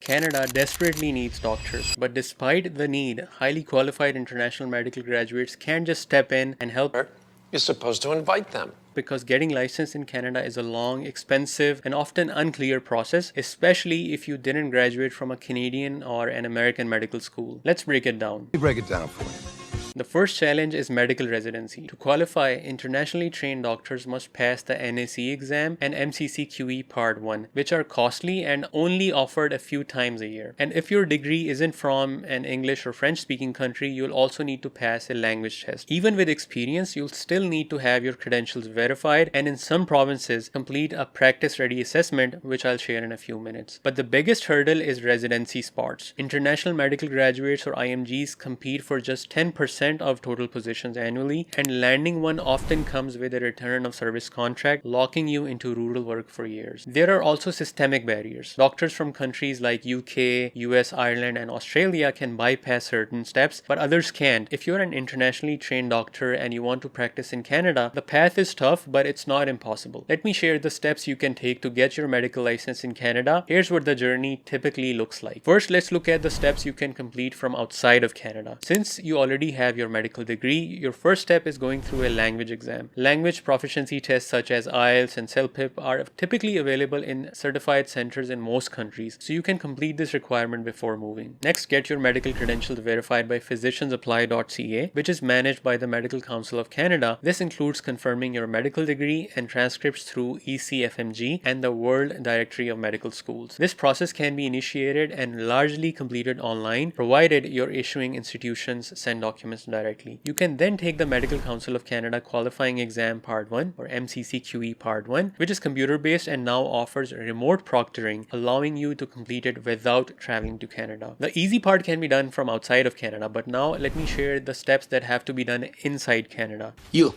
Canada desperately needs doctors, but despite the need, highly qualified international medical graduates can't just step in and help. You're supposed to invite them. Because getting licensed in Canada is a long, expensive, and often unclear process, especially if you didn't graduate from a Canadian or an American medical school. Let's break it down. Let me break it down for you. The first challenge is medical residency. To qualify, internationally trained doctors must pass the NAC exam and MCCQE Part 1, which are costly and only offered a few times a year. And if your degree isn't from an English or French speaking country, you'll also need to pass a language test. Even with experience, you'll still need to have your credentials verified and in some provinces complete a practice ready assessment, which I'll share in a few minutes. But the biggest hurdle is residency spots. International medical graduates or IMGs compete for just 10% of total positions annually, and landing one often comes with a return of service contract, locking you into rural work for years. There are also systemic barriers. Doctors from countries like UK, US, Ireland, and Australia can bypass certain steps, but others can't. If you're an internationally trained doctor and you want to practice in Canada, the path is tough, but it's not impossible. Let me share the steps you can take to get your medical license in Canada. Here's what the journey typically looks like. First, let's look at the steps you can complete from outside of Canada. Since you already have your medical degree, your first step is going through a language exam. Language proficiency tests such as IELTS and CELPIP are typically available in certified centers in most countries, so you can complete this requirement before moving. Next, get your medical credentials verified by pcici.ca, which is managed by the Medical Council of Canada. This includes confirming your medical degree and transcripts through ECFMG and the World Directory of Medical Schools. This process can be initiated and largely completed online, provided your issuing institutions send documents directly. You can then take the Medical Council of Canada Qualifying Exam Part 1 or MCCQE Part 1, which is computer based and now offers remote proctoring, allowing you to complete it without traveling to Canada. The easy part can be done from outside of Canada, but now let me share the steps that have to be done inside Canada. You.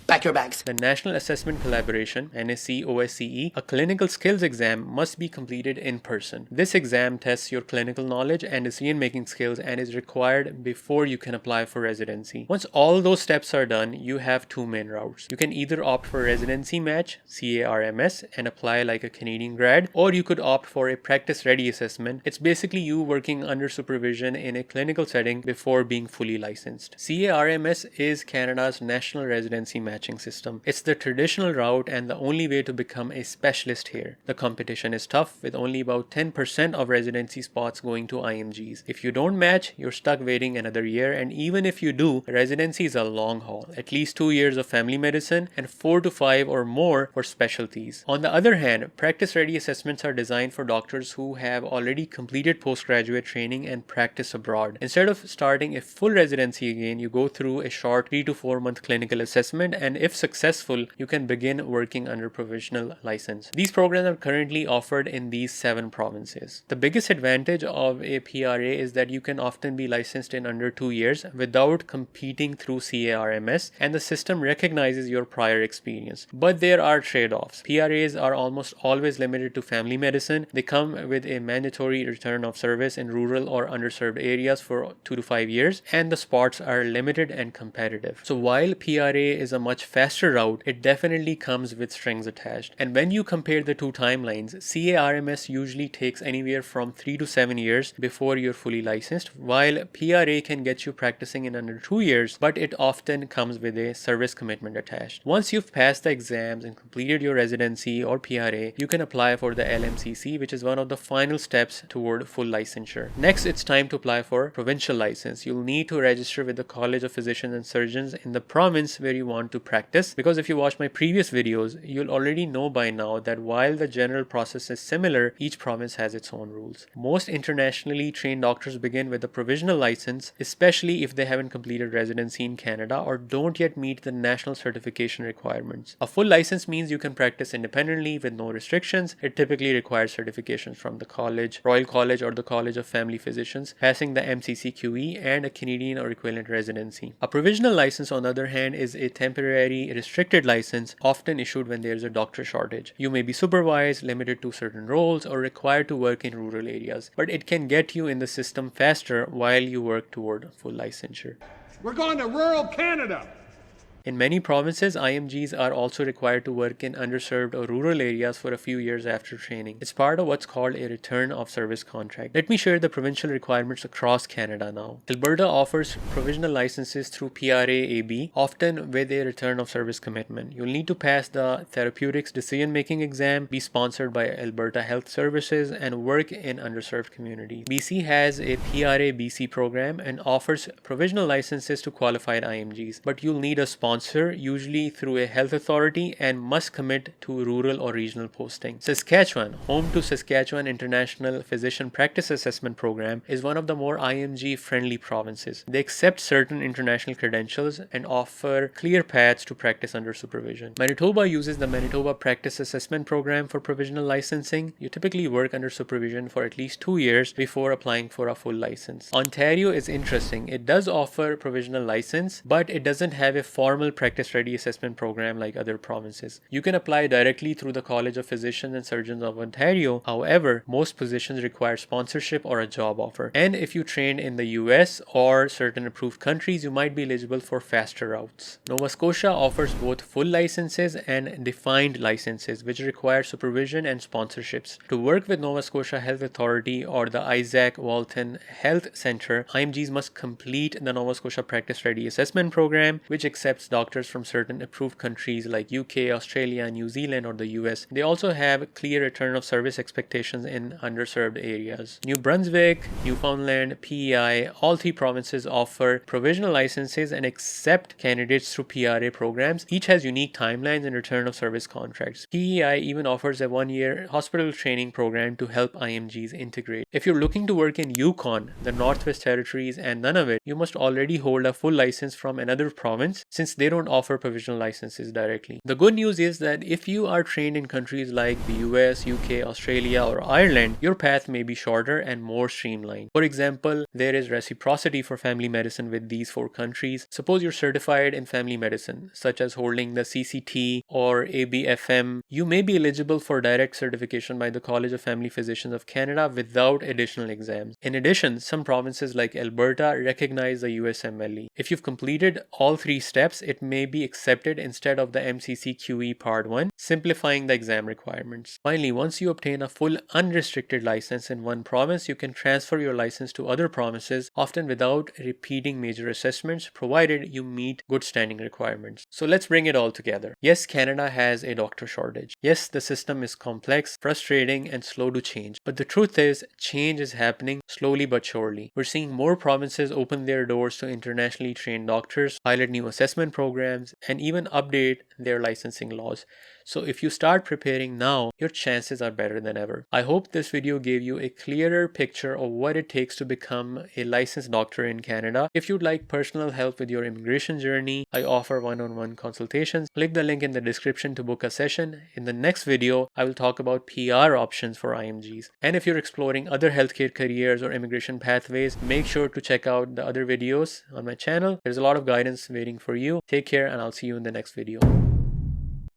Pack your bags. The National Assessment Collaboration, NAC OSCE, a clinical skills exam must be completed in person. This exam tests your clinical knowledge and decision-making skills and is required before you can apply for residency. Once all those steps are done, you have two main routes. You can either opt for residency match, CaRMS, and apply like a Canadian grad, or you could opt for a practice-ready assessment. It's basically you working under supervision in a clinical setting before being fully licensed. CaRMS is Canada's national residency matching system. It's the traditional route and the only way to become a specialist here. The competition is tough, with only about 10% of residency spots going to IMGs. If you don't match, you're stuck waiting another year, and even if you do, residency is a long haul, at least 2 years of family medicine and 4 to 5 or more for specialties. On the other hand, practice-ready assessments are designed for doctors who have already completed postgraduate training and practice abroad. Instead of starting a full residency again, you go through a short 3 to 4 month clinical assessment, and if successful, you can begin working under provisional license. These programs are currently offered in these 7 provinces. The biggest advantage of a PRA is that you can often be licensed in under 2 years without competing through CaRMS, and the system recognizes your prior experience. But there are trade-offs. PRAs are almost always limited to family medicine. They come with a mandatory return of service in rural or underserved areas for 2 to 5 years, and the spots are limited and competitive. So while PRA is a much faster route, it definitely comes with strings attached. And when you compare the two timelines, CaRMS usually takes anywhere from 3 to 7 years before you're fully licensed, while PRA can get you practicing in under 2 years, but it often comes with a service commitment attached. Once you've passed the exams and completed your residency or PRA, you can apply for the LMCC, which is one of the final steps toward full licensure. Next, it's time to apply for provincial license. You'll need to register with the College of Physicians and Surgeons in the province where you want to practice, because if you watch my previous videos, you'll already know by now that while the general process is similar, each province has its own rules. Most internationally trained doctors begin with a provisional license, especially if they haven't completed residency in Canada or don't yet meet the national certification requirements. A full license means you can practice independently with no restrictions. It typically requires certifications from the college, Royal College, or the College of Family Physicians, passing the MCCQE and a Canadian or equivalent residency. A provisional license, on the other hand, is a temporary restricted license, often issued when there is a doctor shortage. You may be supervised, limited to certain roles, or required to work in rural areas, but it can get you in the system faster while you work toward full licensure. We're going to rural Canada. In many provinces, IMGs are also required to work in underserved or rural areas for a few years after training. It's part of what's called a return of service contract. Let me share the provincial requirements across Canada now. Alberta offers provisional licenses through PRA-AB, often with a return of service commitment. You'll need to pass the Therapeutics Decision-Making Exam, be sponsored by Alberta Health Services, and work in underserved communities. BC has a PRA-BC program and offers provisional licenses to qualified IMGs, but you'll need a sponsor, usually through a health authority, and must commit to rural or regional posting. Saskatchewan, home to Saskatchewan International Physician Practice Assessment Program, is one of the more IMG-friendly provinces. They accept certain international credentials and offer clear paths to practice under supervision. Manitoba uses the Manitoba Practice Assessment Program for provisional licensing. You typically work under supervision for at least 2 years before applying for a full license. Ontario is interesting. It does offer provisional license, but it doesn't have a formal practice ready assessment program like other provinces. You can apply directly through the College of Physicians and Surgeons of Ontario. However, most positions require sponsorship or a job offer. And if you train in the US or certain approved countries, you might be eligible for faster routes. Nova Scotia offers both full licenses and defined licenses, which require supervision and sponsorships. To work with Nova Scotia Health Authority or the Isaac Walton Health Centre, IMGs must complete the Nova Scotia Practice Ready Assessment Program, which accepts doctors from certain approved countries like UK, Australia, New Zealand, or the US. They also have clear return of service expectations in underserved areas. New Brunswick, Newfoundland, PEI, all three provinces offer provisional licenses and accept candidates through PRA programs. Each has unique timelines and return of service contracts. PEI even offers a 1-year hospital training program to help IMGs integrate. If you're looking to work in Yukon, the Northwest Territories, and Nunavut, you must already hold a full license from another province since they don't offer provisional licenses directly. The good news is that if you are trained in countries like the US, UK, Australia, or Ireland, your path may be shorter and more streamlined. For example, there is reciprocity for family medicine with these 4 countries. Suppose you're certified in family medicine, such as holding the CCT or ABFM, you may be eligible for direct certification by the College of Family Physicians of Canada without additional exams. In addition, some provinces like Alberta recognize the USMLE. If you've completed all 3 steps, it may be accepted instead of the MCCQE Part 1, simplifying the exam requirements. Finally, once you obtain a full unrestricted license in one province, you can transfer your license to other provinces, often without repeating major assessments, provided you meet good standing requirements. So let's bring it all together. Yes, Canada has a doctor shortage. Yes, the system is complex, frustrating, and slow to change. But the truth is, change is happening slowly but surely. We're seeing more provinces open their doors to internationally trained doctors, pilot new assessment programs, and even update their licensing laws. So if you start preparing now, your chances are better than ever. I hope this video gave you a clearer picture of what it takes to become a licensed doctor in Canada. If you'd like personal help with your immigration journey, I offer one-on-one consultations. Click the link in the description to book a session. In the next video, I will talk about PR options for IMGs. And if you're exploring other healthcare careers or immigration pathways, make sure to check out the other videos on my channel. There's a lot of guidance waiting for you. Take care, and I'll see you in the next video.